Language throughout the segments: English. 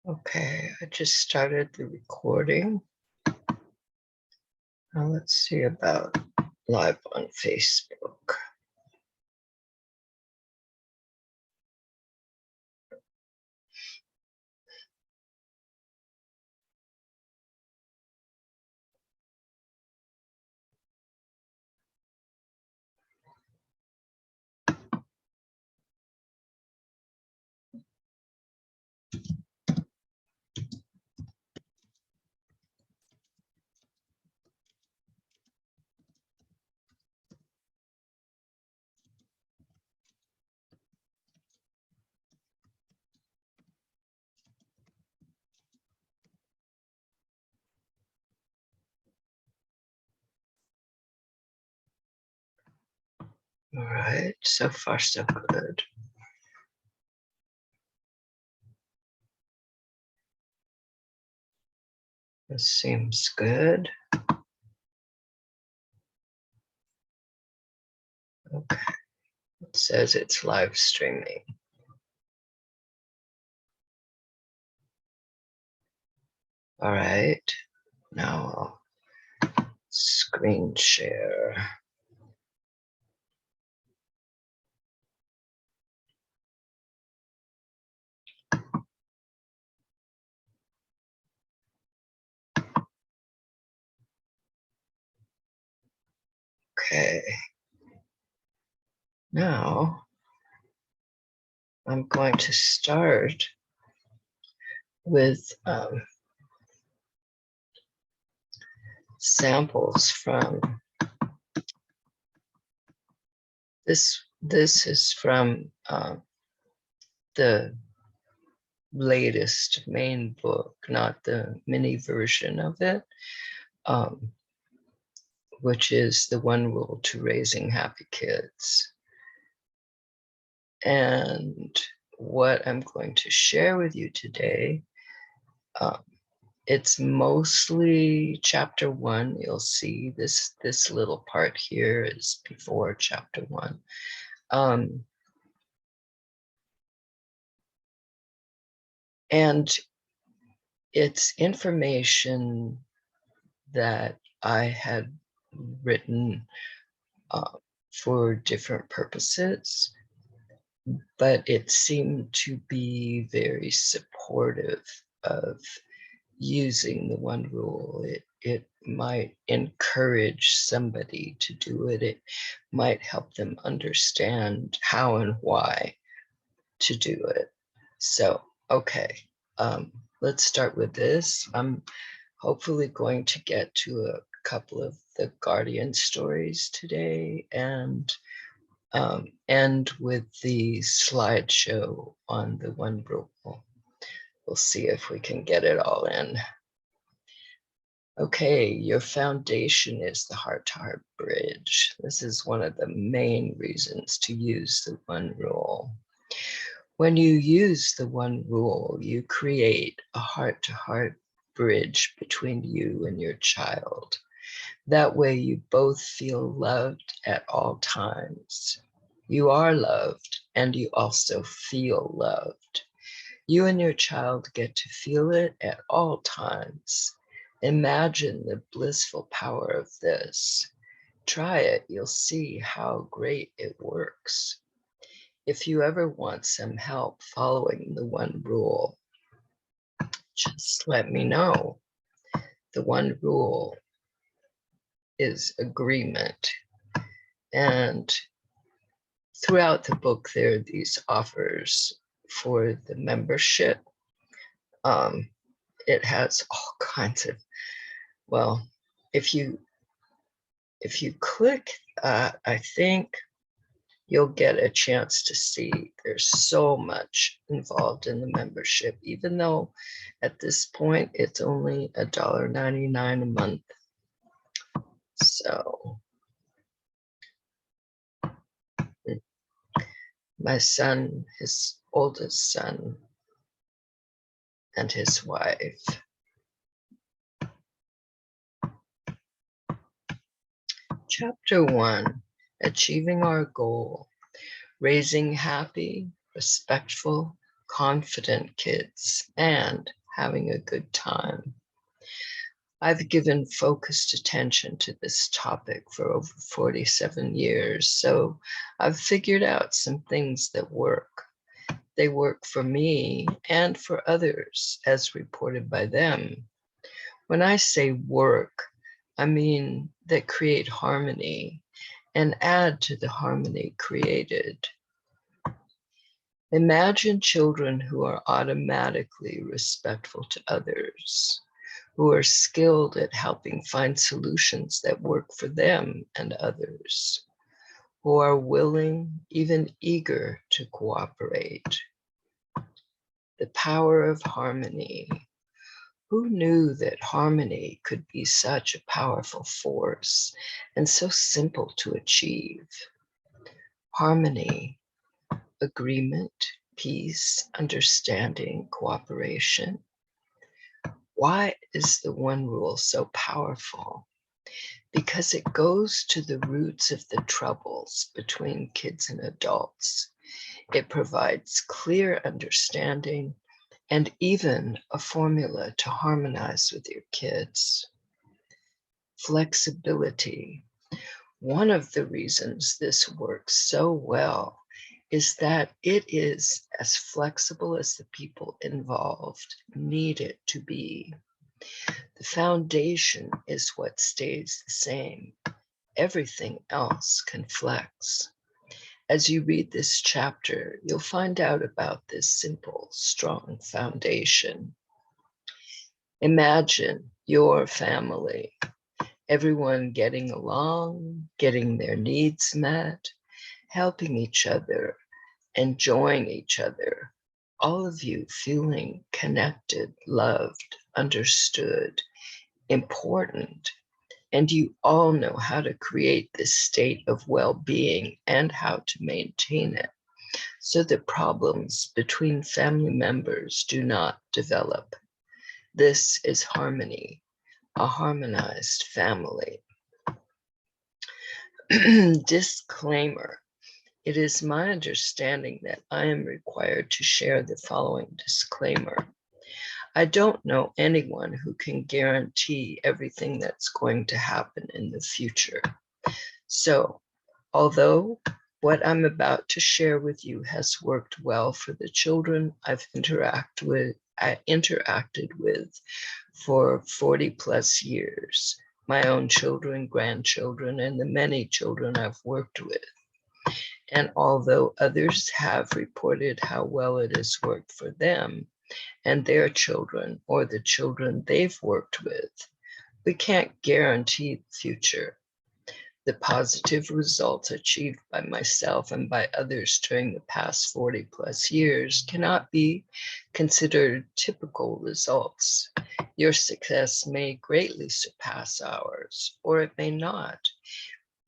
Okay, I just started the recording. Now let's see about live on Facebook. All right, so far so good. This seems good. Okay, it says it's live streaming. All right, now I'll screen share. Okay, now I'm going to start with samples from this. This is from the latest main book, not the mini version of it, which is The One Rule to Raising Happy Kids. And what I'm going to share with you today, it's mostly chapter 1. You'll see this little part here is before chapter 1. And it's information that I had written for different purposes, but it seemed to be very supportive of using the one rule. It might encourage somebody to do it. It might help them understand how and why to do it. So, okay, let's start with this. I'm hopefully going to get to a couple of the Guardian stories today and end with the slideshow on the one rule. We'll see if we can get it all in. Okay, your foundation is the heart-to-heart bridge. This is one of the main reasons to use the one rule. When you use the one rule, you create a heart-to-heart bridge between you and your child. That way you both feel loved at all times. You are loved and you also feel loved. You and your child get to feel it at all times. Imagine the blissful power of this. Try it, you'll see how great it works. If you ever want some help following the one rule, just let me know. The one rule is agreement. And throughout the book, there are these offers for the membership. It has all kinds of, well, if you click, I think you'll get a chance to see there's so much involved in the membership, even though at this point it's only $1.99 a month. So my son, his oldest son, and his wife. Chapter 1, Achieving Our Goal, Raising Happy, Respectful, confident kids, and having a good time. I've given focused attention to this topic for over 47 years, so I've figured out some things that work. They work for me and for others, as reported by them. When I say work, I mean that create harmony and add to the harmony created. Imagine children who are automatically respectful to others, who are skilled at helping find solutions that work for them and others, who are willing, even eager to cooperate. The power of harmony. Who knew that harmony could be such a powerful force and so simple to achieve? Harmony, agreement, peace, understanding, cooperation. Why is the one rule so powerful? Because it goes to the roots of the troubles between kids and adults. It provides clear understanding and even a formula to harmonize with your kids. Flexibility. One of the reasons this works so well is that it is as flexible as the people involved need it to be. The foundation is what stays the same. Everything else can flex. As you read this chapter, you'll find out about this simple, strong foundation. Imagine your family, everyone getting along, getting their needs met, helping each other, enjoying each other, all of you feeling connected, loved, understood, important, and you all know how to create this state of well-being and how to maintain it so that problems between family members do not develop. This is harmony, a harmonized family. Disclaimer. It is my understanding that I am required to share the following disclaimer. I don't know anyone who can guarantee everything that's going to happen in the future. So, although what I'm about to share with you has worked well for the children I've interacted with for 40 plus years, my own children, grandchildren, and the many children I've worked with. And although others have reported how well it has worked for them and their children or the children they've worked with, we can't guarantee the future. The positive results achieved by myself and by others during the past 40 plus years cannot be considered typical results. Your success may greatly surpass ours, or it may not.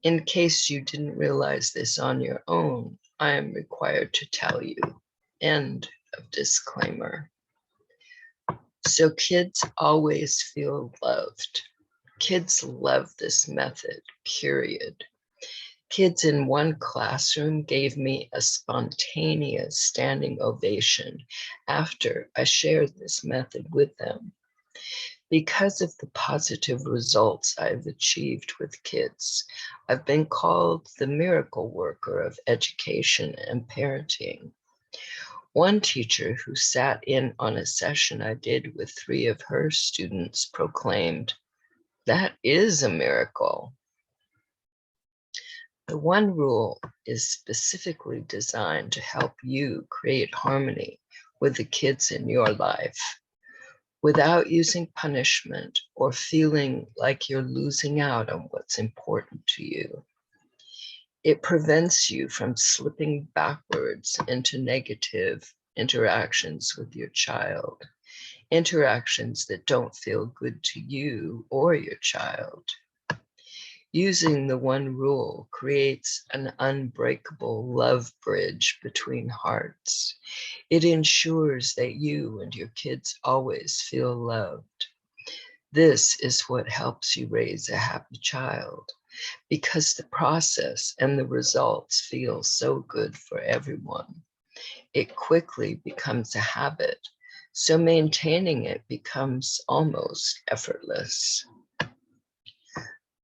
In case you didn't realize this on your own, I am required to tell you. End of disclaimer. So kids always feel loved. Kids love this method, period. Kids in one classroom gave me a spontaneous standing ovation after I shared this method with them. Because of the positive results I've achieved with kids, I've been called the miracle worker of education and parenting. One teacher who sat in on a session I did with 3 of her students proclaimed, "That is a miracle." The one rule is specifically designed to help you create harmony with the kids in your life without using punishment or feeling like you're losing out on what's important to you. It prevents you from slipping backwards into negative interactions with your child, interactions that don't feel good to you or your child. Using the one rule creates an unbreakable love bridge between hearts. It ensures that you and your kids always feel loved. This is what helps you raise a happy child, because the process and the results feel so good for everyone. It quickly becomes a habit, so maintaining it becomes almost effortless.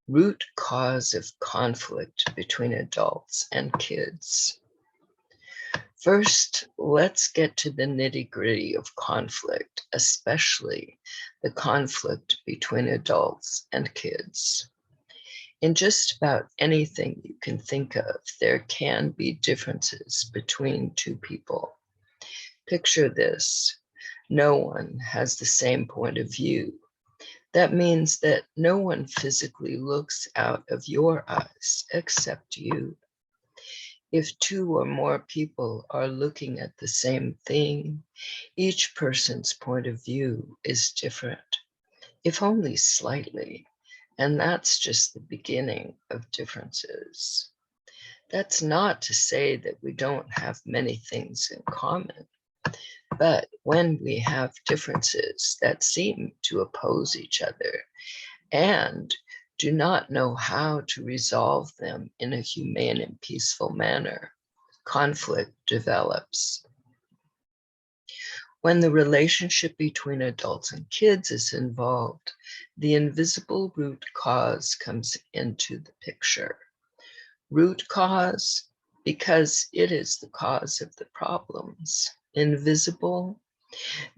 Root cause of conflict between adults and kids. First, let's get to the nitty-gritty of conflict, especially the conflict between adults and kids. In just about anything you can think of, there can be differences between two people. Picture this: no one has the same point of view. That means that no one physically looks out of your eyes except you. If two or more people are looking at the same thing, each person's point of view is different, if only slightly, and that's just the beginning of differences. That's not to say that we don't have many things in common, but when we have differences that seem to oppose each other and do not know how to resolve them in a humane and peaceful manner, conflict develops. When the relationship between adults and kids is involved, the invisible root cause comes into the picture. Root cause, because it is the cause of the problems. Invisible,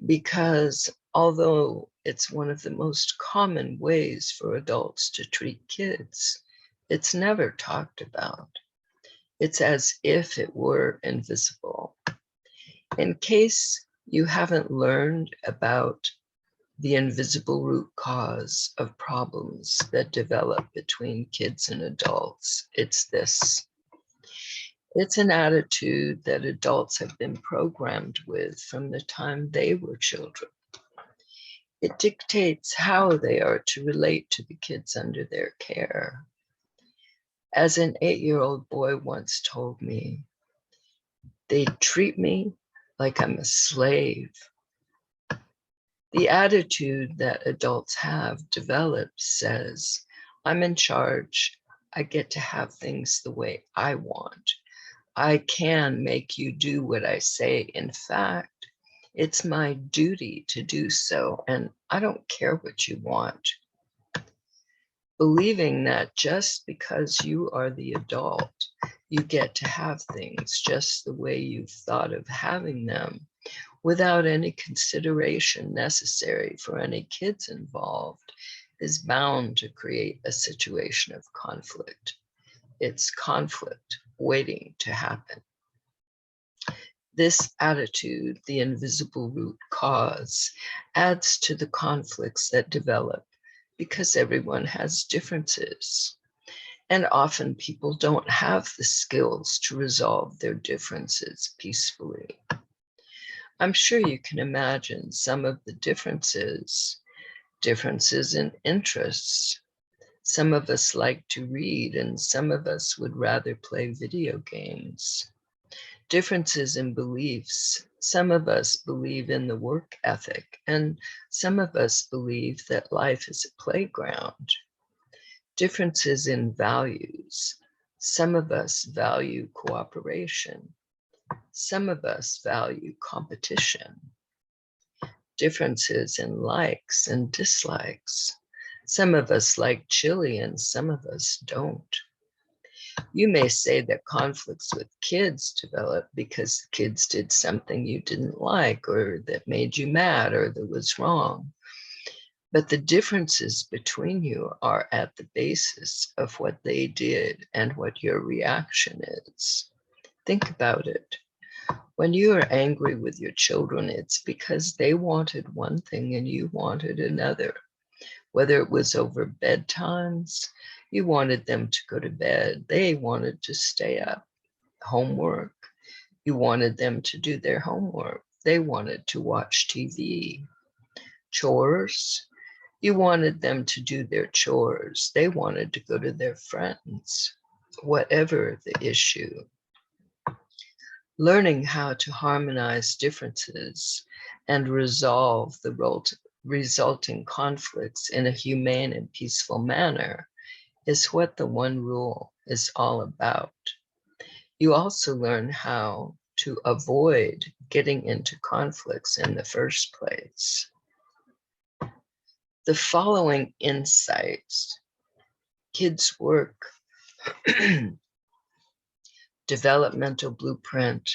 because although it's one of the most common ways for adults to treat kids, it's never talked about. It's as if it were invisible. In case you haven't learned about the invisible root cause of problems that develop between kids and adults, it's this. It's an attitude that adults have been programmed with from the time they were children. It dictates how they are to relate to the kids under their care. As an 8-year-old boy once told me, they treat me like I'm a slave. The attitude that adults have developed says, I'm in charge. I get to have things the way I want. I can make you do what I say. In fact, it's my duty to do so, and I don't care what you want. Believing that just because you are the adult, you get to have things just the way you've thought of having them, without any consideration necessary for any kids involved, is bound to create a situation of conflict. It's conflict waiting to happen. This attitude, the invisible root cause, adds to the conflicts that develop because everyone has differences. And often people don't have the skills to resolve their differences peacefully. I'm sure you can imagine some of the differences in interests. Some of us like to read, and some of us would rather play video games. Differences in beliefs. Some of us believe in the work ethic, and some of us believe that life is a playground. Differences in values. Some of us value cooperation. Some of us value competition. Differences in likes and dislikes. Some of us like chili and some of us don't. You may say that conflicts with kids develop because kids did something you didn't like, or that made you mad, or that was wrong. But the differences between you are at the basis of what they did and what your reaction is. Think about it. When you are angry with your children, it's because they wanted one thing and you wanted another. Whether it was over bedtimes, you wanted them to go to bed, they wanted to stay up. Homework, you wanted them to do their homework, they wanted to watch TV. Chores, you wanted them to do their chores, they wanted to go to their friends. Whatever the issue, learning how to harmonize differences and resolve the resulting conflicts in a humane and peaceful manner is what the One Rule is all about. You also learn how to avoid getting into conflicts in the first place. The following insights: kids' work, developmental blueprint,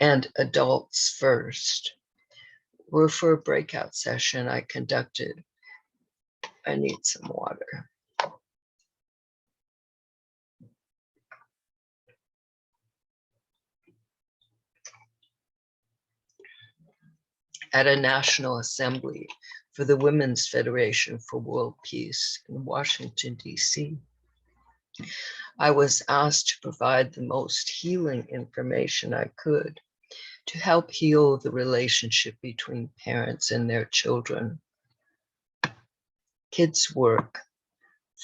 and adults first were for a breakout session I conducted. I need some water. At a National Assembly for the Women's Federation for World Peace in Washington, D.C. I was asked to provide the most healing information I could to help heal the relationship between parents and their children. Kids' work.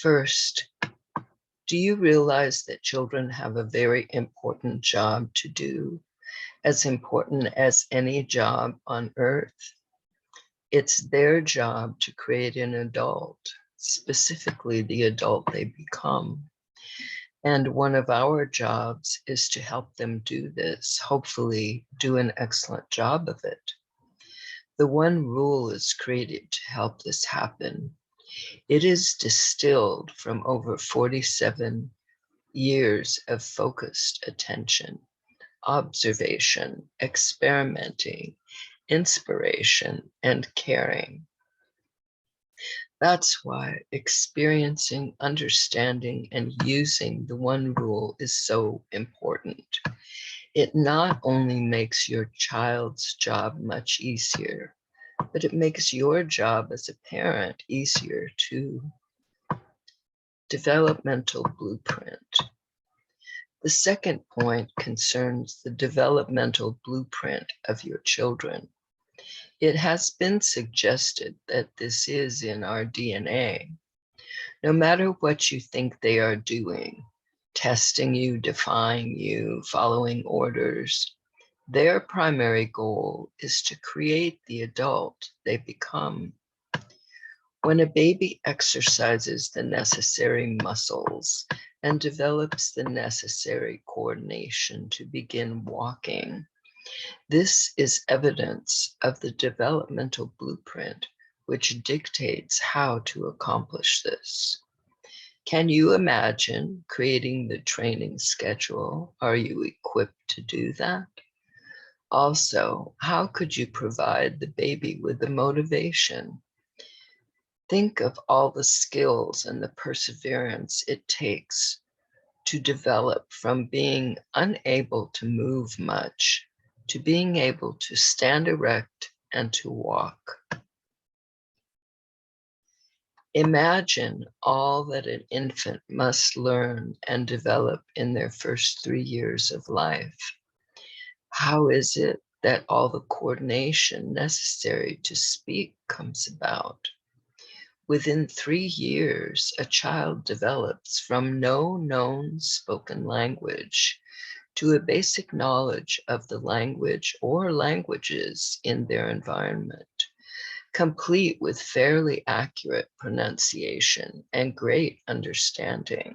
First, do you realize that children have a very important job to do, as important as any job on earth? It's their job to create an adult, specifically the adult they become. And one of our jobs is to help them do this, hopefully do an excellent job of it. The one rule is created to help this happen. It is distilled from over 47 years of focused attention, observation, experimenting, inspiration, and caring. That's why experiencing, understanding, and using the one rule is so important. It not only makes your child's job much easier, but it makes your job as a parent easier too. Developmental blueprint. The second point concerns the developmental blueprint of your children. It has been suggested that this is in our DNA. No matter what you think they are doing, testing you, defying you, following orders, their primary goal is to create the adult they become. When a baby exercises the necessary muscles and develops the necessary coordination to begin walking, this is evidence of the developmental blueprint which dictates how to accomplish this. Can you imagine creating the training schedule? Are you equipped to do that? Also, how could you provide the baby with the motivation? Think of all the skills and the perseverance it takes to develop from being unable to move much to being able to stand erect and to walk. Imagine all that an infant must learn and develop in their first 3 years of life. How is it that all the coordination necessary to speak comes about? Within 3 years, a child develops from no known spoken language to a basic knowledge of the language or languages in their environment, complete with fairly accurate pronunciation and great understanding.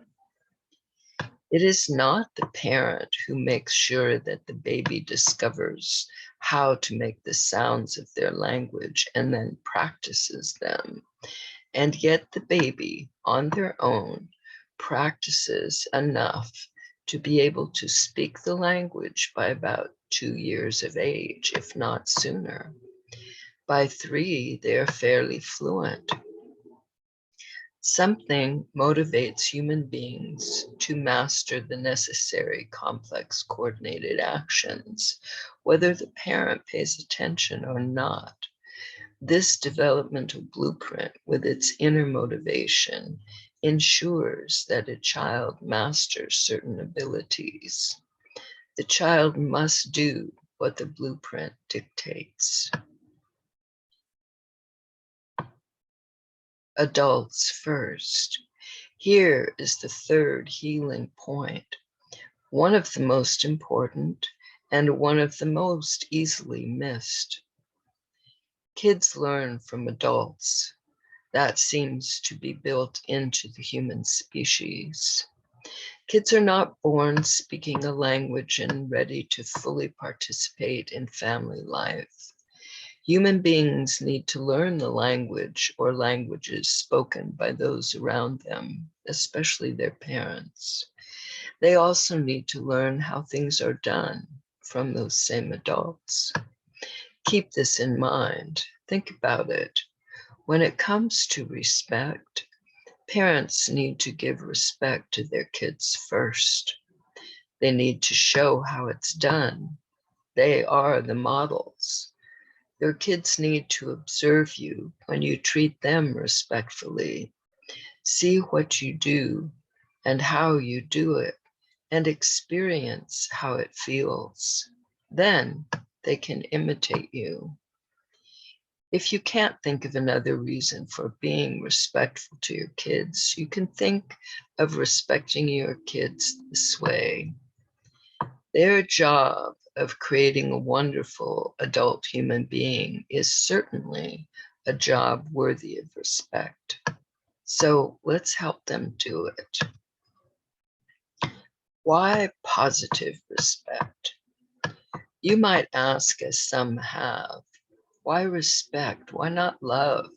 It is not the parent who makes sure that the baby discovers how to make the sounds of their language and then practices them. And yet the baby, on their own, practices enough to be able to speak the language by about 2 years of age, if not sooner. By 3, they are fairly fluent. Something motivates human beings to master the necessary complex coordinated actions, whether the parent pays attention or not. This developmental blueprint, with its inner motivation, ensures that a child masters certain abilities. The child must do what the blueprint dictates. Adults first. Here is the third healing point, one of the most important and one of the most easily missed. Kids learn from adults. That seems to be built into the human species. Kids are not born speaking a language and ready to fully participate in family life. Human beings need to learn the language or languages spoken by those around them, especially their parents. They also need to learn how things are done from those same adults. Keep this in mind. Think about it. When it comes to respect, parents need to give respect to their kids first. They need to show how it's done. They are the models. Your kids need to observe you when you treat them respectfully. See what you do and how you do it, and experience how it feels. Then they can imitate you. If you can't think of another reason for being respectful to your kids, you can think of respecting your kids this way. Their job of creating a wonderful adult human being is certainly a job worthy of respect. So let's help them do it. Why positive respect? You might ask, as some have, why respect? Why not love?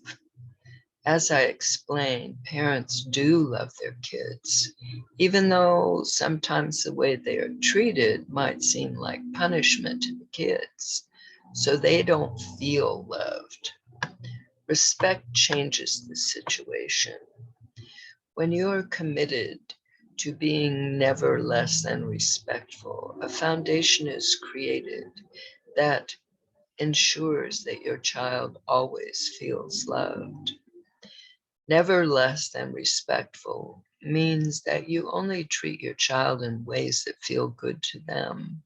As I explained, parents do love their kids, even though sometimes the way they are treated might seem like punishment to the kids, so they don't feel loved. Respect changes the situation. When you're committed to being never less than respectful, a foundation is created that ensures that your child always feels loved. Never less than respectful means that you only treat your child in ways that feel good to them.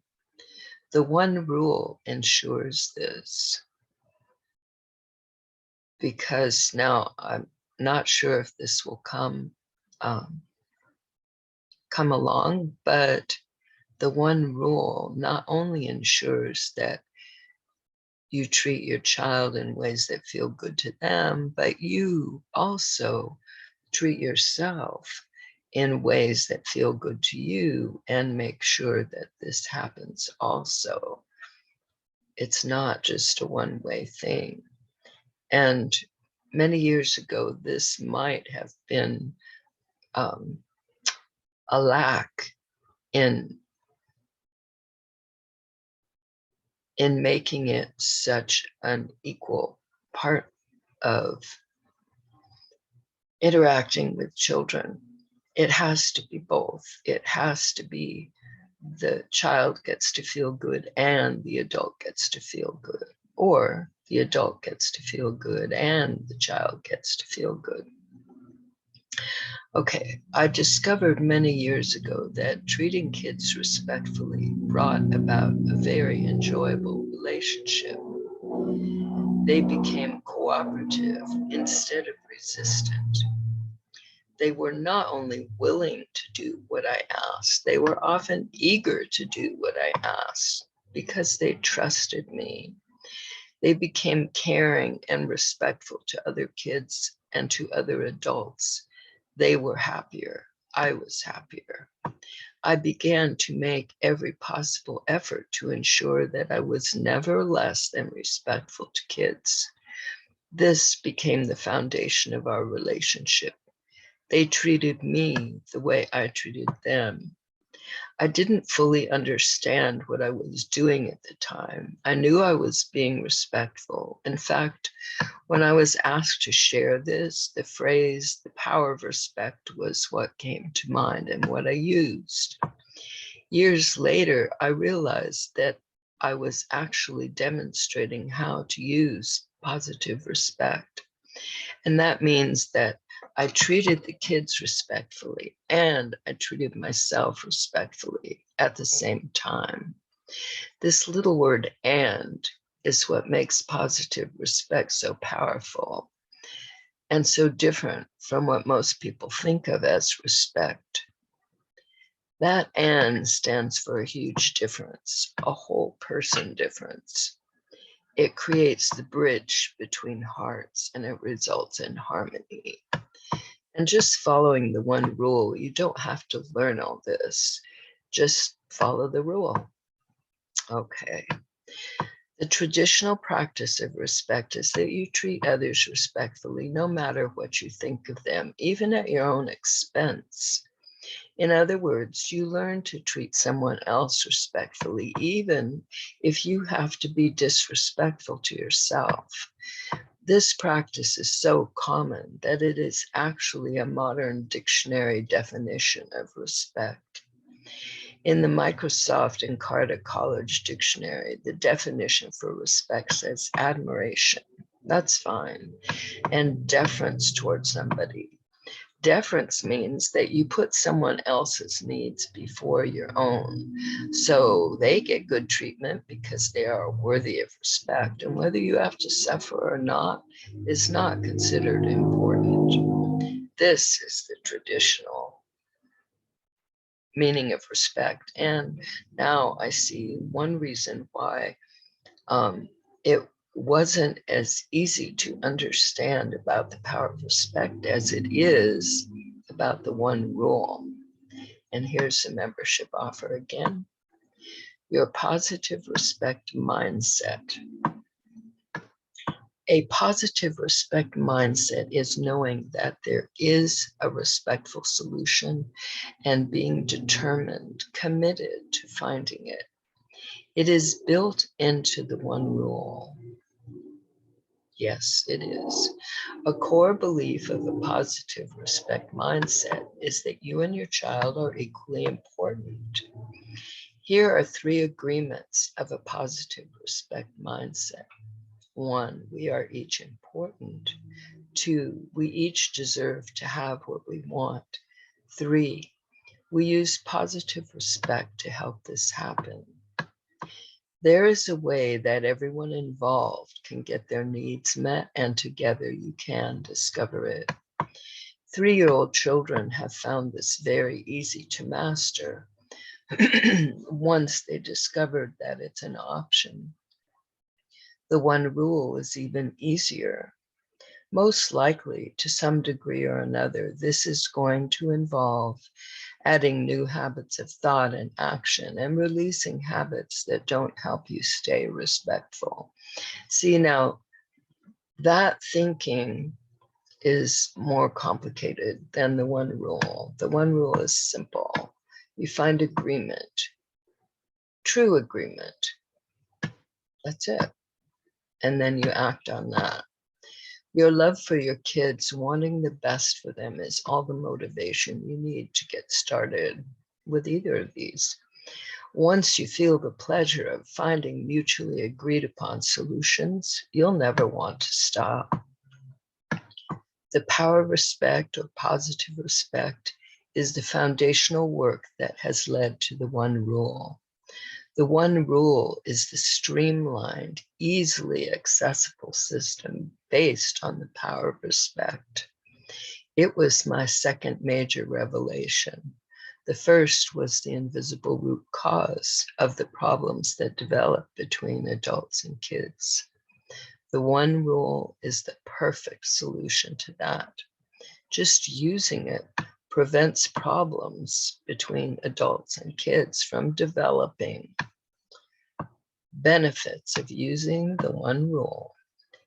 The one rule ensures this, because now I'm not sure if this will come along, but the one rule not only ensures that you treat your child in ways that feel good to them, but you also treat yourself in ways that feel good to you and make sure that this happens also. It's not just a one-way thing. And many years ago, this might have been a lack in making it such an equal part of interacting with children. It has to be both. It has to be the child gets to feel good and the adult gets to feel good, or the adult gets to feel good and the child gets to feel good. Okay, I discovered many years ago that treating kids respectfully brought about a very enjoyable relationship. They became cooperative instead of resistant. They were not only willing to do what I asked, they were often eager to do what I asked because they trusted me. They became caring and respectful to other kids and to other adults. They were happier. I was happier. I began to make every possible effort to ensure that I was never less than respectful to kids. This became the foundation of our relationship. They treated me the way I treated them. I didn't fully understand what I was doing at the time. I knew I was being respectful. In fact, when I was asked to share this, the phrase, the power of respect, was what came to mind and what I used. Years later, I realized that I was actually demonstrating how to use positive respect. And that means that I treated the kids respectfully and I treated myself respectfully at the same time. This little word "and" is what makes positive respect so powerful and so different from what most people think of as respect. That "and" stands for a huge difference, a whole person difference. It creates the bridge between hearts and it results in harmony. And just following the one rule, you don't have to learn all this. Just follow the rule. Okay. The traditional practice of respect is that you treat others respectfully, no matter what you think of them, even at your own expense. In other words, you learn to treat someone else respectfully, even if you have to be disrespectful to yourself. This practice is so common that it is actually a modern dictionary definition of respect. In the Microsoft and Carta College Dictionary, the definition for respect says admiration. That's fine. And deference towards somebody. Deference means that you put someone else's needs before your own. So they get good treatment because they are worthy of respect. And whether you have to suffer or not is not considered important. This is the traditional meaning of respect. And now I see one reason why it wasn't as easy to understand about the power of respect as it is about the one rule. And here's the membership offer again. Your positive respect mindset. A positive respect mindset is knowing that there is a respectful solution and being determined, committed to finding it. It is built into the one rule. Yes, it is. A core belief of a positive respect mindset is that you and your child are equally important. Here are 3 agreements of a positive respect mindset. 1, we are each important. 2, we each deserve to have what we want. 3, we use positive respect to help this happen. There is a way that everyone involved can get their needs met, and together you can discover it. 3-year-old children have found this very easy to master once they discovered that it's an option. The one rule is even easier. Most likely, to some degree or another, this is going to involve adding new habits of thought and action and releasing habits that don't help you stay respectful. See, now that thinking is more complicated than the one rule. The one rule is simple. You find agreement, true agreement. That's it. And then you act on that. Your love for your kids, wanting the best for them, is all the motivation you need to get started with either of these. Once you feel the pleasure of finding mutually agreed upon solutions, you'll never want to stop. The power of respect, or positive respect, is the foundational work that has led to the one rule. The one rule is the streamlined, easily accessible system based on the power of respect. It was my second major revelation. The first was the invisible root cause of the problems that develop between adults and kids. The one rule is the perfect solution to that. Just using it prevents problems between adults and kids from developing. Benefits of using the one rule.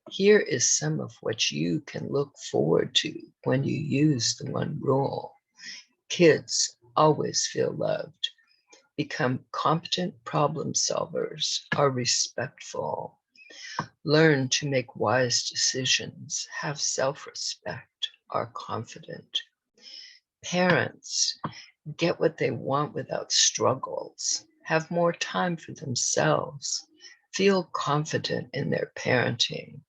Here is some of what you can look forward to when you use the one rule. Kids always feel loved, become competent problem solvers, are respectful, learn to make wise decisions, have self-respect, are confident. Parents get what they want without struggles, have more time for themselves, feel confident in their parenting.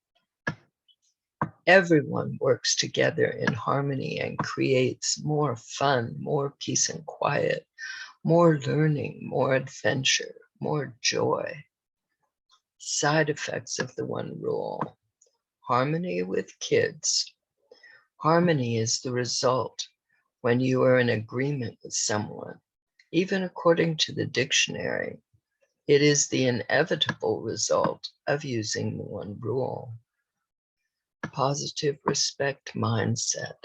Everyone works together in harmony and creates more fun, more peace and quiet, more learning, more adventure, more joy. Side effects of the one rule. Harmony with kids. Harmony is the result when you are in agreement with someone. Even according to the dictionary, it is the inevitable result of using the one rule. Positive respect mindset.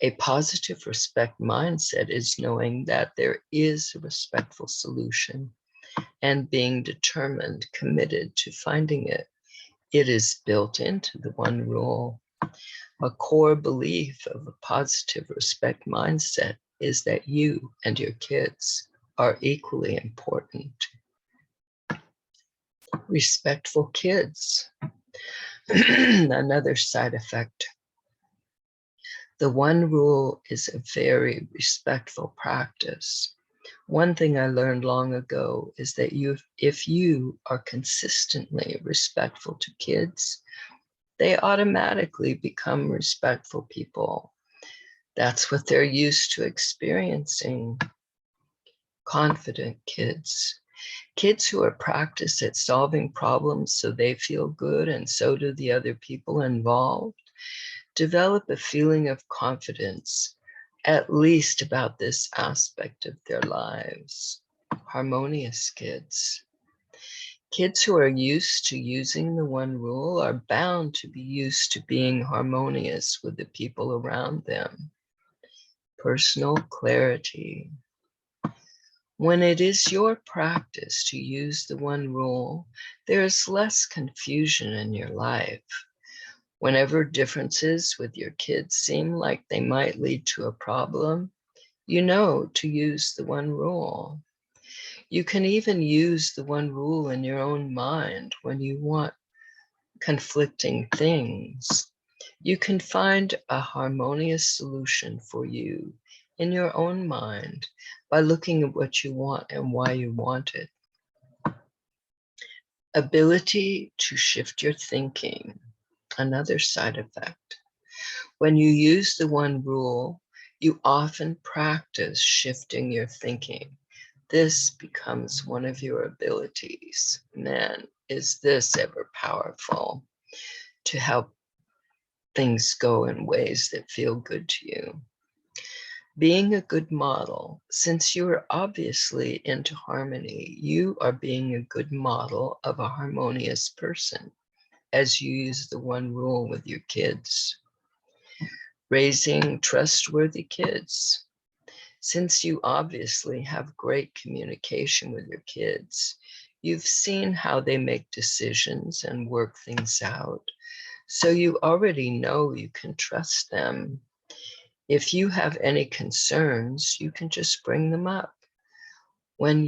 A positive respect mindset is knowing that there is a respectful solution and being determined, committed to finding it. It is built into the one rule. A core belief of a positive respect mindset is that you and your kids are equally important. Respectful kids. Another side effect. The one rule is a very respectful practice. One thing I learned long ago is that if you are consistently respectful to kids, they automatically become respectful people. That's what they're used to experiencing. Confident kids. Kids who are practiced at solving problems so they feel good and so do the other people involved, develop a feeling of confidence, at least about this aspect of their lives. Harmonious kids. Kids who are used to using the one rule are bound to be used to being harmonious with the people around them. Personal clarity. When it is your practice to use the one rule, there is less confusion in your life. Whenever differences with your kids seem like they might lead to a problem, you know to use the one rule. You can even use the one rule in your own mind when you want conflicting things. You can find a harmonious solution for you in your own mind by looking at what you want and why you want it. Ability to shift your thinking, another side effect. When you use the one rule, you often practice shifting your thinking. This becomes one of your abilities. Man, is this ever powerful to help things go in ways that feel good to you. Being a good model, since you are obviously into harmony, you are being a good model of a harmonious person as you use the one rule with your kids. Raising trustworthy kids. Since you obviously have great communication with your kids, you've seen how they make decisions and work things out. So you already know you can trust them. If you have any concerns, you can just bring them up. Then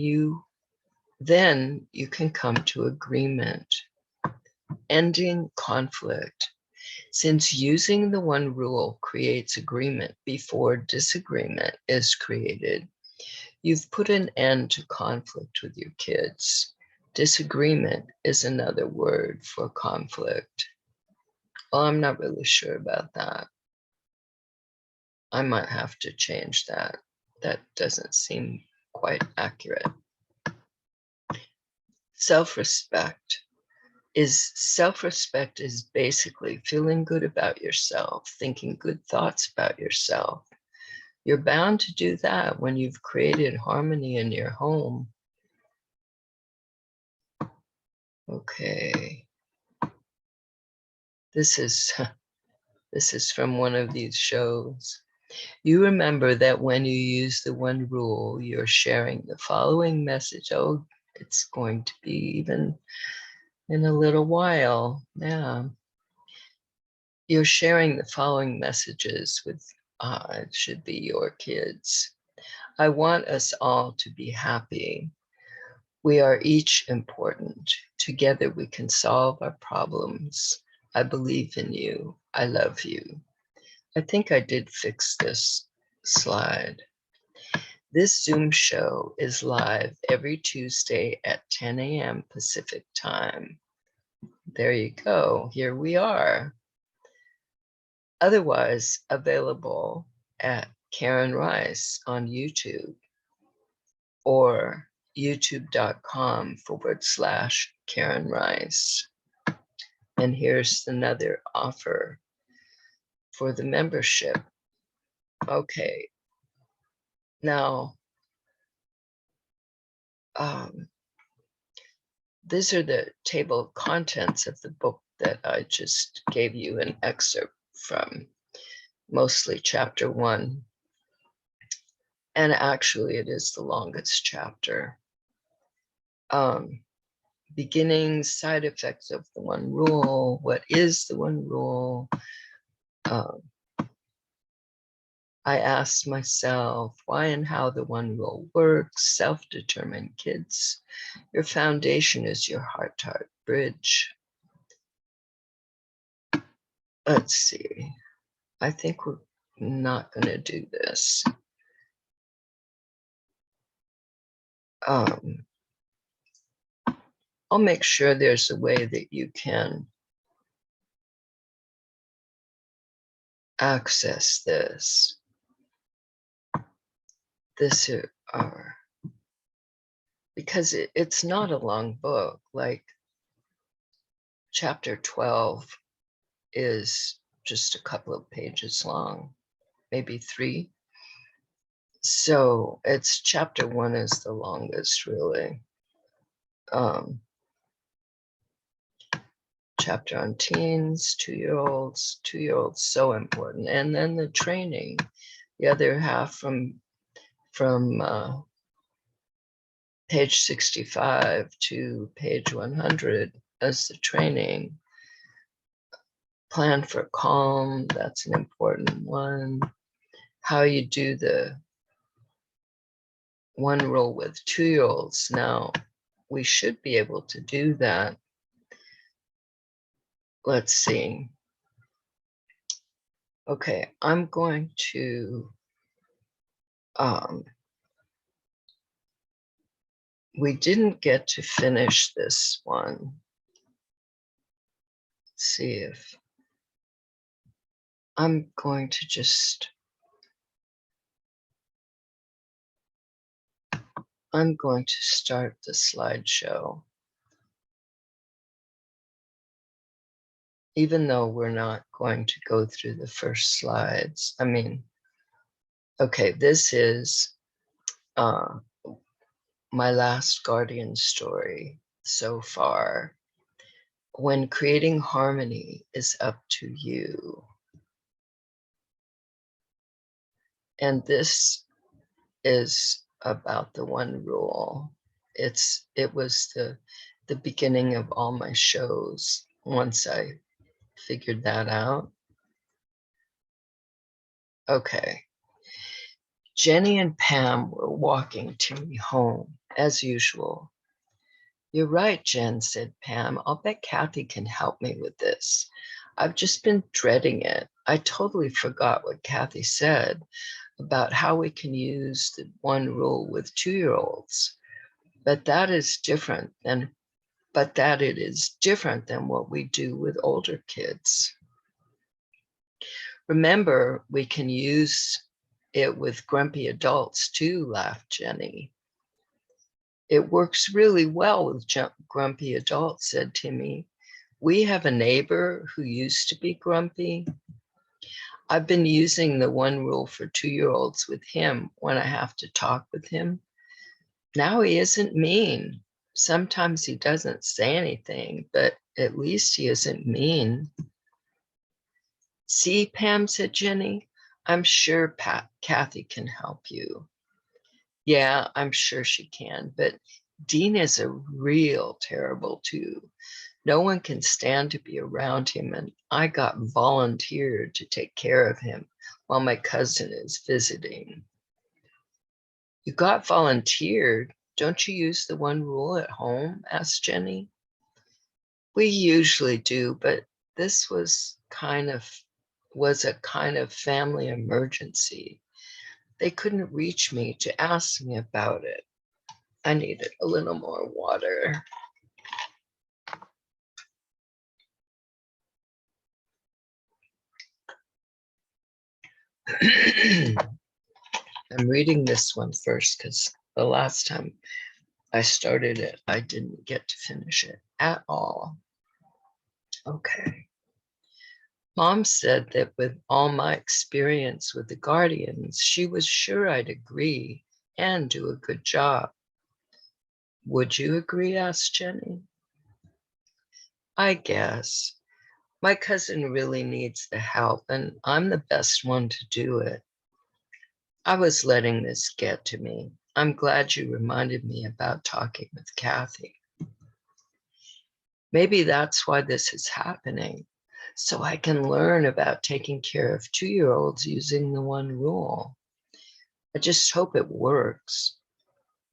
you can come to agreement. Ending conflict. Since using the one rule creates agreement before disagreement is created, you've put an end to conflict with your kids. Disagreement is another word for conflict. Well, I'm not really sure about that. I might have to change that. That doesn't seem quite accurate. Self-respect is basically feeling good about yourself, thinking good thoughts about yourself. You're bound to do that when you've created harmony in your home. Okay. This is from one of these shows. You remember that when you use the one rule, you're sharing the following message. Oh, it's going to be even in a little while. Yeah. You're sharing the following messages with, it should be your kids. I want us all to be happy. We are each important. Together we can solve our problems. I believe in you. I love you. I think I did fix this slide. This Zoom show is live every Tuesday at 10 a.m. Pacific time. There you go. Here we are. Otherwise available at Karen Ryce on YouTube or youtube.com/Karen Ryce. And here's another offer for the membership. Okay. Now, these are the table of contents of the book that I just gave you an excerpt from. mostly chapter 1. And actually, it is the longest chapter. Beginnings, side effects of the one rule. What is the one rule? I asked myself why and how the one rule works. Self-determined kids. Your foundation is your heart-to-heart bridge. Let's see. I think we're not going to do this. I'll make sure there's a way that you can access this. Because it's not a long book. Like chapter 12 is just a couple of pages long, maybe 3. So it's chapter 1 is the longest, really. Chapter on teens, 2-year-olds, so important. And then the training, the other half from page 65 to page 100 as the training. Plan for calm, that's an important one. How you do the one rule with 2-year-olds. Now, we should be able to do that. Let's see. Okay, I'm going to, we didn't get to finish this one. Let's see if, I'm going to just, I'm going to start the slideshow. Even though we're not going to go through the first slides. I mean, okay, this is my last guardian story so far. When creating harmony is up to you. And this is about the one rule. It was the beginning of all my shows once I figured that out. Okay. Jenny and Pam were walking Timmy home as usual. You're right, Jen, said Pam. I'll bet Kathy can help me with this. I've just been dreading it. I totally forgot what Kathy said about how we can use the one rule with 2-year-olds. But that it is different than what we do with older kids. Remember, we can use it with grumpy adults too, laughed Jenny. It works really well with grumpy adults, said Timmy. We have a neighbor who used to be grumpy. I've been using the one rule for 2-year-olds with him when I have to talk with him. Now he isn't mean. Sometimes he doesn't say anything, but at least he isn't mean. See, Pam, said Jenny, I'm sure Kathy can help you. Yeah, I'm sure she can, but Dean is a real terrible too. No one can stand to be around him, and I got volunteered to take care of him while my cousin is visiting. You got volunteered? Don't you use the one rule at home? Asked Jenny. We usually do, but this was a kind of family emergency. They couldn't reach me to ask me about it. I needed a little more water. I'm reading this one first because the last time I started it, I didn't get to finish it at all. Okay. Mom said that with all my experience with the guardians, she was sure I'd agree and do a good job. Would you agree? Asked Jenny. I guess. My cousin really needs the help, and I'm the best one to do it. I was letting this get to me. I'm glad you reminded me about talking with Kathy. Maybe that's why this is happening, so I can learn about taking care of 2-year-olds using the one rule. I just hope it works.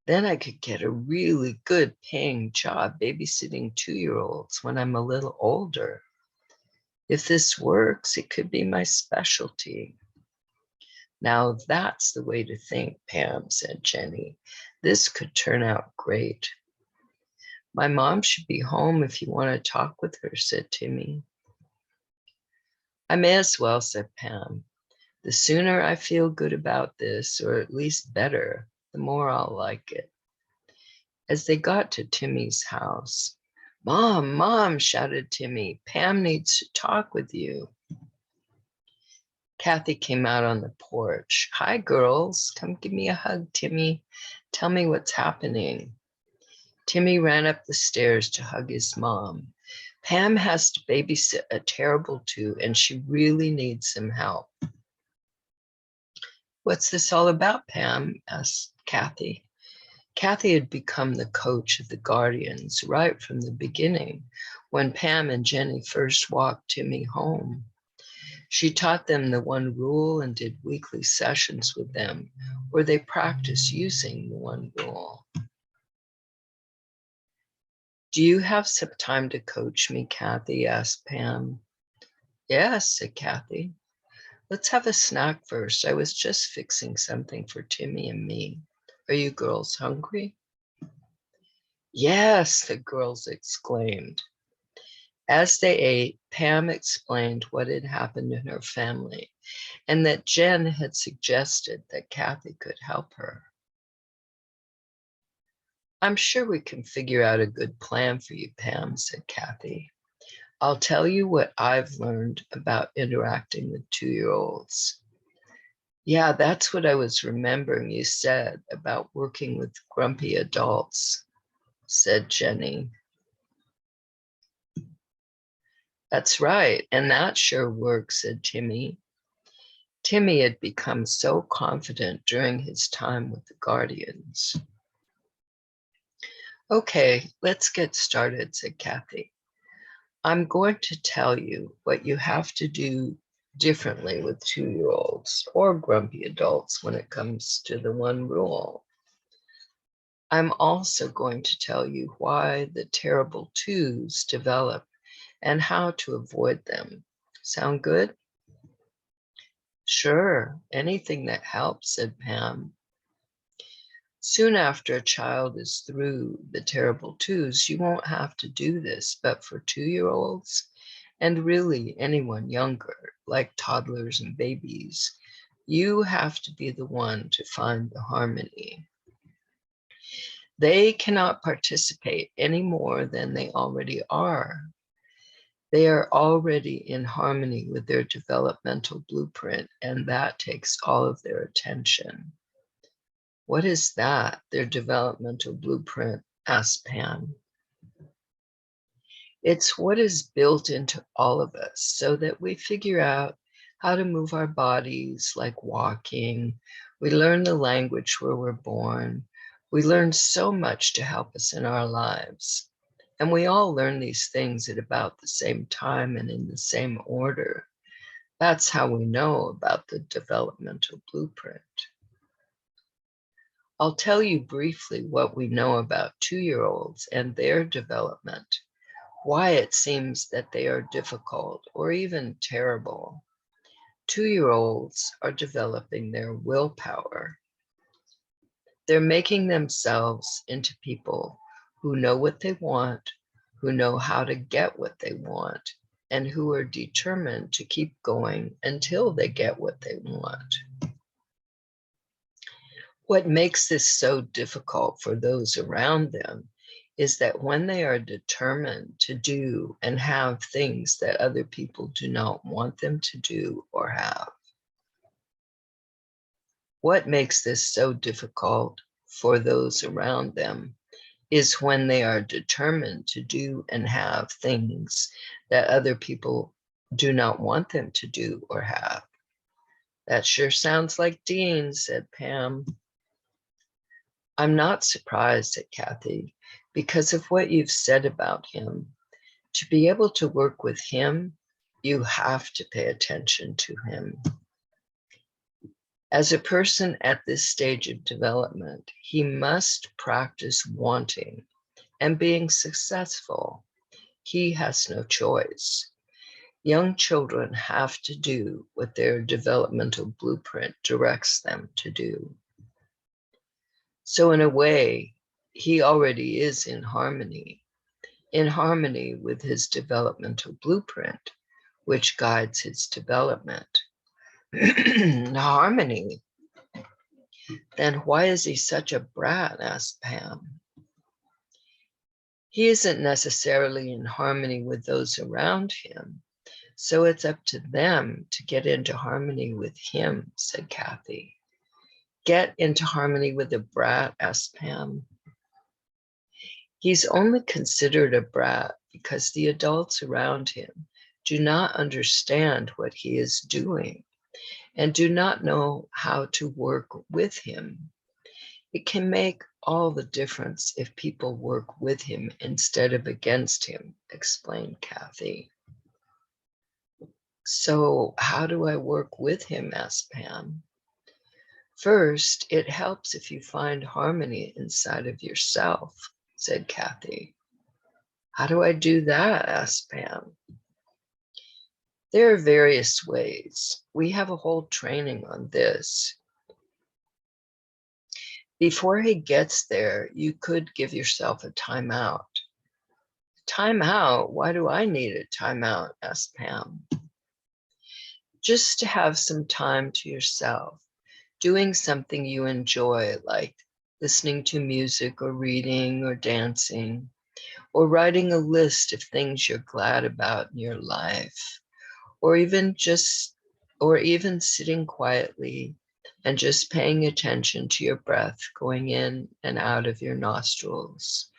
Then I could get a really good paying job babysitting 2-year-olds when I'm a little older. If this works, it could be my specialty. Now that's the way to think, Pam, said Jenny. This could turn out great. My mom should be home if you want to talk with her, said Timmy. I may as well, said Pam. The sooner I feel good about this, or at least better, the more I'll like it. As they got to Timmy's house, Mom, Mom, shouted Timmy, Pam needs to talk with you. Kathy came out on the porch. Hi, girls. Come give me a hug, Timmy. Tell me what's happening. Timmy ran up the stairs to hug his mom. Pam has to babysit a terrible two, and she really needs some help. What's this all about, Pam? Asked Kathy. Kathy had become the coach of the Guardians right from the beginning when Pam and Jenny first walked Timmy home. She taught them the one rule and did weekly sessions with them where they practiced using the one rule. Do you have some time to coach me, Kathy? Asked Pam. Yes, said Kathy. Let's have a snack first. I was just fixing something for Timmy and me. Are you girls hungry? Yes, the girls exclaimed. As they ate, Pam explained what had happened in her family and that Jen had suggested that Kathy could help her. I'm sure we can figure out a good plan for you, Pam, said Kathy. I'll tell you what I've learned about interacting with 2-year-olds. Yeah, that's what I was remembering you said about working with grumpy adults, said Jenny. That's right, and that sure works, said Timmy. Timmy had become so confident during his time with the Guardians. Okay, let's get started, said Kathy. I'm going to tell you what you have to do differently with 2-year-olds or grumpy adults when it comes to the one rule. I'm also going to tell you why the terrible twos develop and how to avoid them. Sound good? Sure, anything that helps, said Pam. Soon after a child is through the terrible twos, you won't have to do this, but for 2-year-olds, and really anyone younger, like toddlers and babies, you have to be the one to find the harmony. They cannot participate any more than they already are. They are already in harmony with their developmental blueprint, and that takes all of their attention. What is that, their developmental blueprint? Asked Pam. It's what is built into all of us so that we figure out how to move our bodies, like walking. We learn the language where we're born. We learn so much to help us in our lives. And we all learn these things at about the same time and in the same order. That's how we know about the developmental blueprint. I'll tell you briefly what we know about 2-year-olds and their development, why it seems that they are difficult or even terrible. 2-year-olds are developing their willpower. They're making themselves into people who know what they want, who know how to get what they want, and who are determined to keep going until they get what they want. What makes this so difficult for those around them is that when they are determined to do and have things that other people do not want them to do or have. What makes this so difficult for those around them is when they are determined to do and have things that other people do not want them to do or have. That sure sounds like Dean, said Pam. I'm not surprised, said Kathy, because of what you've said about him. To be able to work with him, you have to pay attention to him. As a person at this stage of development, he must practice wanting and being successful. He has no choice. Young children have to do what their developmental blueprint directs them to do. So in a way, he already is in harmony with his developmental blueprint, which guides his development. Harmony. Then why is he such a brat? Asked Pam. He isn't necessarily in harmony with those around him, so it's up to them to get into harmony with him, said Kathy. Get into harmony with a brat? Asked Pam. He's only considered a brat because the adults around him do not understand what he is doing and do not know how to work with him. It can make all the difference if people work with him instead of against him, explained Kathy. So how do I work with him? Asked Pam. First, it helps if you find harmony inside of yourself, said Kathy. How do I do that? Asked Pam. There are various ways. We have a whole training on this. Before he gets there, you could give yourself a timeout. Timeout? Why do I need a timeout? Asked Pam. Just to have some time to yourself, doing something you enjoy, like listening to music or reading or dancing, or writing a list of things you're glad about in your life, or even sitting quietly and just paying attention to your breath going in and out of your nostrils,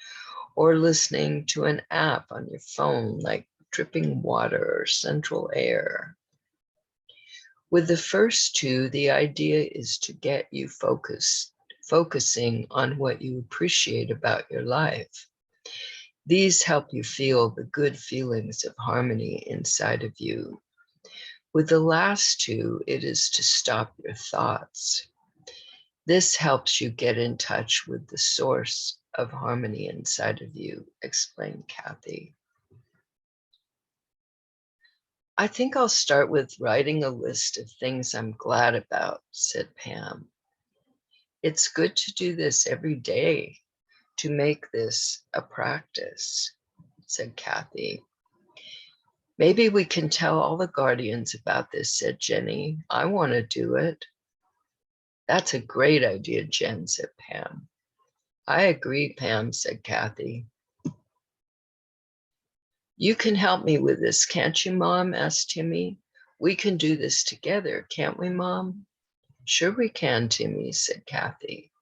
or listening to an app on your phone like dripping water or central air. With the first two, the idea is to get you focusing on what you appreciate about your life. These help you feel the good feelings of harmony inside of you. With the last two, it is to stop your thoughts. This helps you get in touch with the source of harmony inside of you, explained Kathy. I think I'll start with writing a list of things I'm glad about, said Pam. It's good to do this every day, to make this a practice, said Kathy. Maybe we can tell all the guardians about this, said Jenny. I want to do it. That's a great idea, Jen, said Pam. I agree, Pam, said Kathy. You can help me with this, can't you, Mom? Asked Timmy. We can do this together, can't we, Mom? Sure we can, Timmy, said Kathy.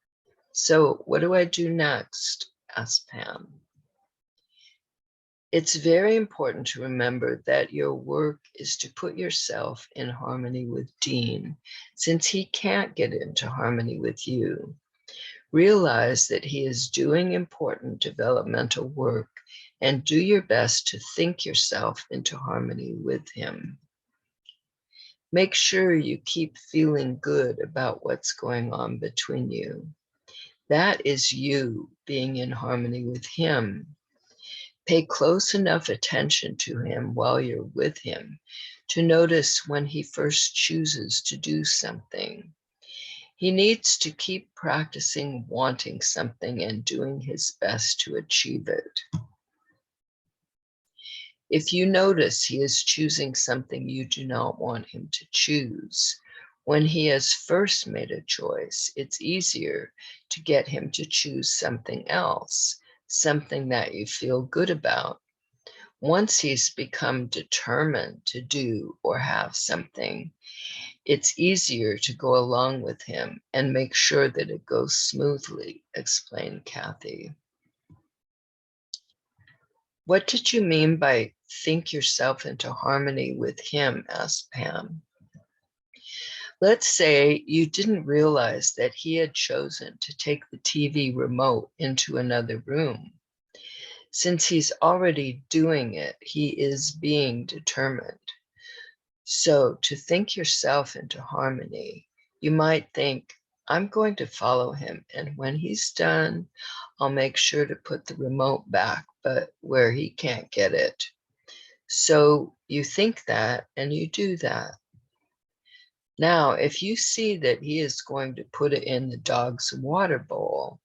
So what do I do next? Asked Pam. It's very important to remember that your work is to put yourself in harmony with Dean, since he can't get into harmony with you. Realize that he is doing important developmental work and do your best to think yourself into harmony with him. Make sure you keep feeling good about what's going on between you. That is you being in harmony with him. Pay close enough attention to him while you're with him to notice when he first chooses to do something. He needs to keep practicing wanting something and doing his best to achieve it. If you notice he is choosing something you do not want him to choose, when he has first made a choice, it's easier to get him to choose something else, something that you feel good about. Once he's become determined to do or have something, it's easier to go along with him and make sure that it goes smoothly, explained Kathy. What did you mean by think yourself into harmony with him? Asked Pam. Let's say you didn't realize that he had chosen to take the TV remote into another room. Since he's already doing it, he is being determined. So to think yourself into harmony, you might think, I'm going to follow him, and when he's done, I'll make sure to put the remote back, but where he can't get it. So you think that, and you do that. Now, if you see that he is going to put it in the dog's water bowl,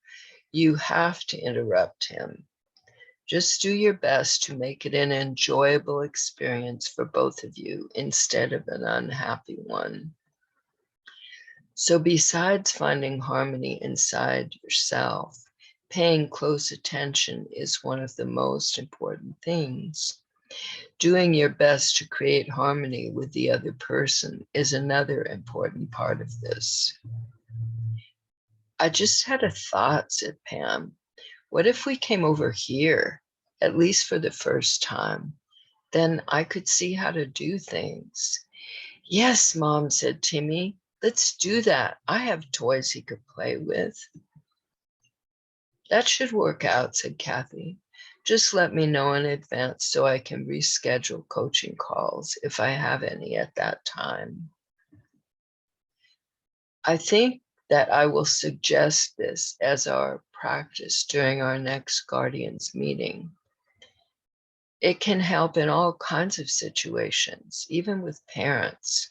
you have to interrupt him. Just do your best to make it an enjoyable experience for both of you instead of an unhappy one. So besides finding harmony inside yourself, paying close attention is one of the most important things. Doing your best to create harmony with the other person is another important part of this. I just had a thought, said Pam. What if we came over here, at least for the first time? Then I could see how to do things. Yes, Mom, said Timmy. Let's do that. I have toys he could play with. That should work out, said Kathy. Just let me know in advance so I can reschedule coaching calls if I have any at that time. I think that I will suggest this as our practice during our next Guardians meeting. It can help in all kinds of situations, even with parents.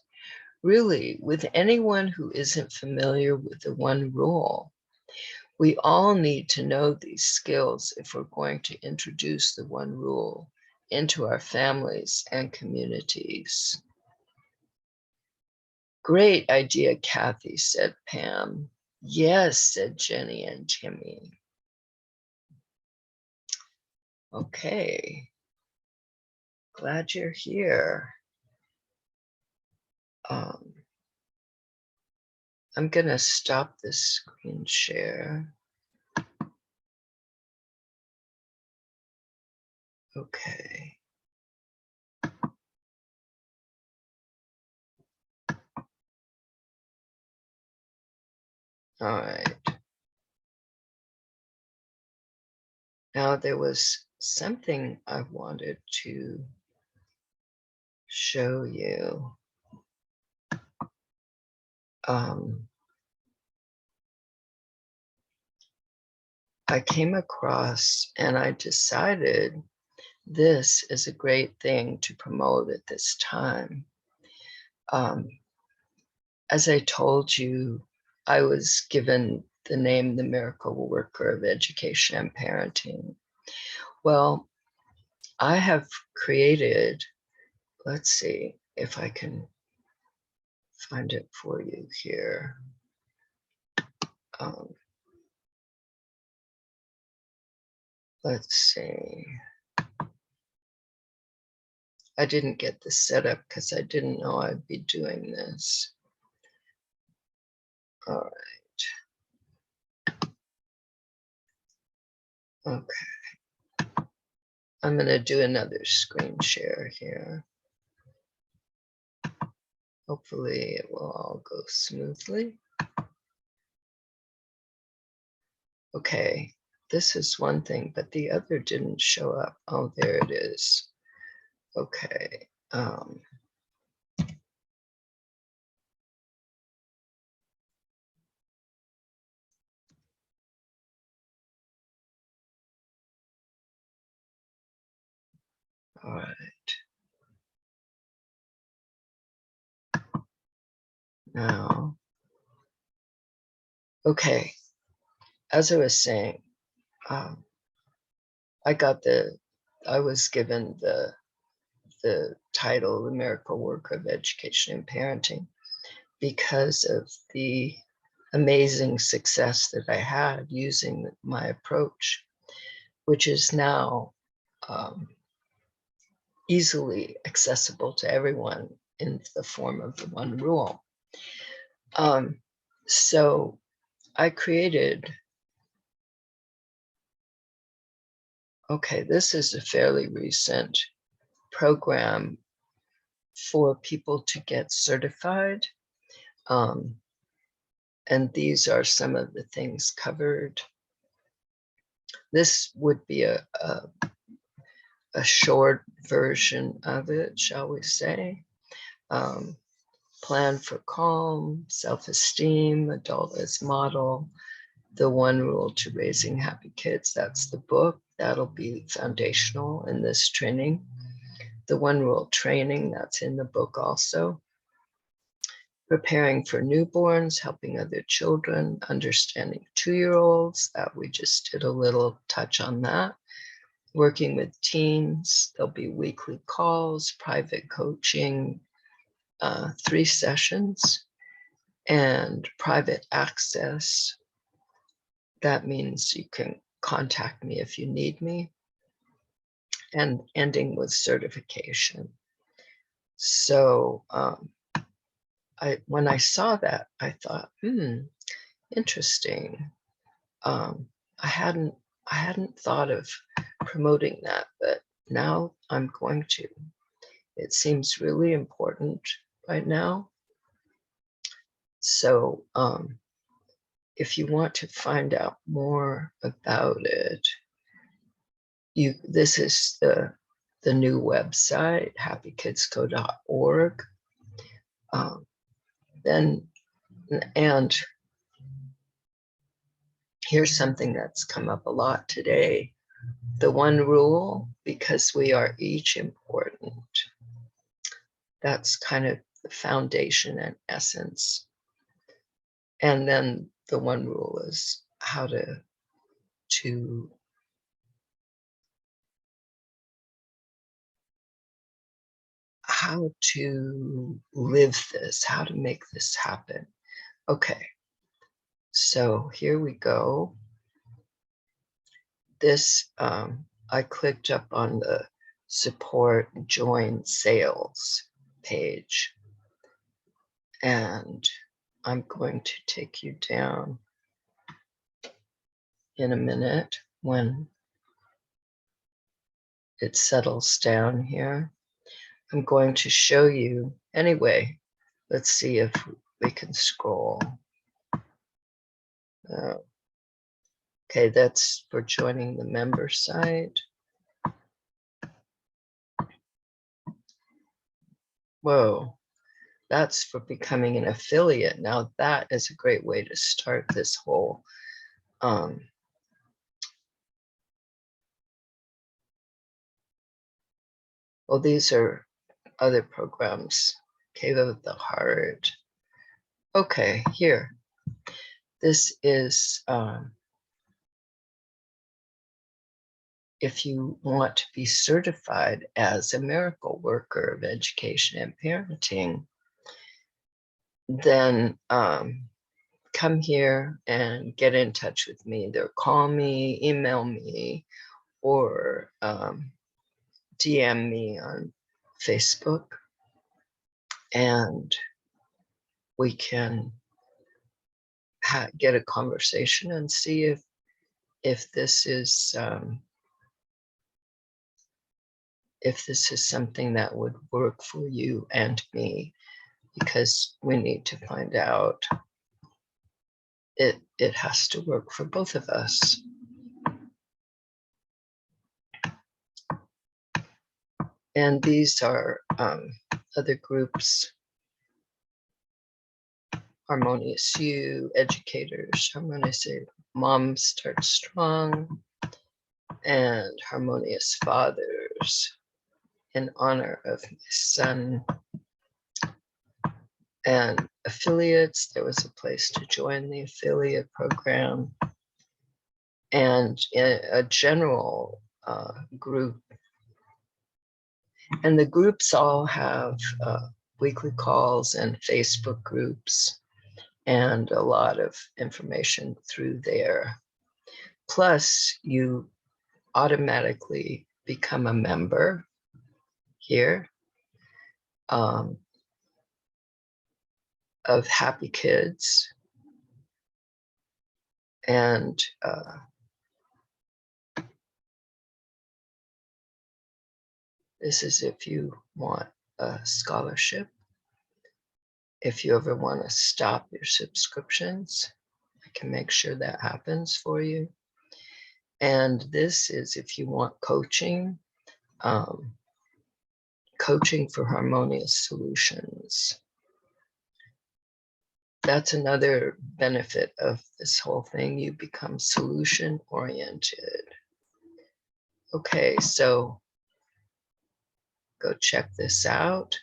Really, with anyone who isn't familiar with the one rule. We all need to know these skills if we're going to introduce the one rule into our families and communities. Great idea, Kathy, said Pam. Yes, said Jenny and Timmy. Okay, glad you're here. I'm gonna stop this screen share. Okay. All right. Now there was something I wanted to show you. I came across and I decided this is a great thing to promote at this time. As I told you, I was given the name the Miracle Worker of Education and Parenting. Well, I have created, let's see if I can find it for you here. Let's see. I didn't get this set up because I didn't know I'd be doing this. All right. Okay. I'm going to do another screen share here. Hopefully it will all go smoothly. Okay, this is one thing, but the other didn't show up. Oh, there it is. Okay. All right. Now, okay, as I was saying, I was given the title, The Miracle Worker of Education and Parenting, because of the amazing success that I had using my approach, which is now easily accessible to everyone in the form of the one rule. So I created, okay, this is a fairly recent program for people to get certified. And these are some of the things covered. This would be a short version of it, shall we say. Plan for calm, self-esteem, adult as model, the one rule to raising happy kids. That's the book. That'll be foundational in this training. The one rule training, that's in the book also. Preparing for newborns, helping other children, understanding 2-year-olds, that we just did a little touch on that. Working with teens, there'll be weekly calls, private coaching, 3 sessions, and private access. That means you can contact me if you need me, and ending with certification. So when I saw that, I thought, interesting. I hadn't thought of promoting that, but now I'm going to. It seems really important right now. So if you want to find out more about it, this is the new website, happykidsco.org. And here's something that's come up a lot today. The one rule, because we are each important. That's kind of the foundation and essence. And then the one rule is how to live this, how to make this happen. Okay, so here we go. This, I clicked up on the support join sales page, and I'm going to take you down in a minute when it settles down here. I'm going to show you, anyway, let's see if we can scroll. Okay, that's for joining the member site. Whoa, that's for becoming an affiliate. Now that is a great way to start this whole well, these are other programs. Cave of the Heart. Okay, here. This is if you want to be certified as a miracle worker of education and parenting, then come here and get in touch with me. Either call me, email me, or DM me on Facebook, and we can get a conversation and see if this is something that would work for you and me, because we need to find out. It has to work for both of us. And these are other groups: Harmonious You, Educators, Harmonious Moms Start Strong, and Harmonious Fathers, in honor of my son. And affiliates, there was a place to join the affiliate program, and a general group. And the groups all have weekly calls and Facebook groups, and a lot of information through there. Plus, you automatically become a member here of Happy Kids, and This is if you want a scholarship. If you ever want to stop your subscriptions, I can make sure that happens for you. And this is if you want coaching, coaching for harmonious solutions. That's another benefit of this whole thing. You become solution oriented. Okay, so go check this out.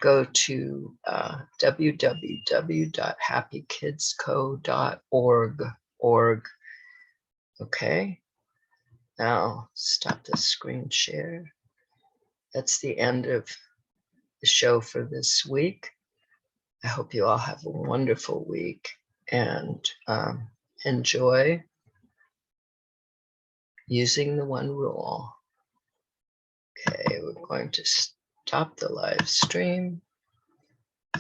Go to www.happykidsco.org. Okay, now stop the screen share. That's the end of the show for this week. I hope you all have a wonderful week and enjoy using the one rule. Okay, we're going to stop the live stream.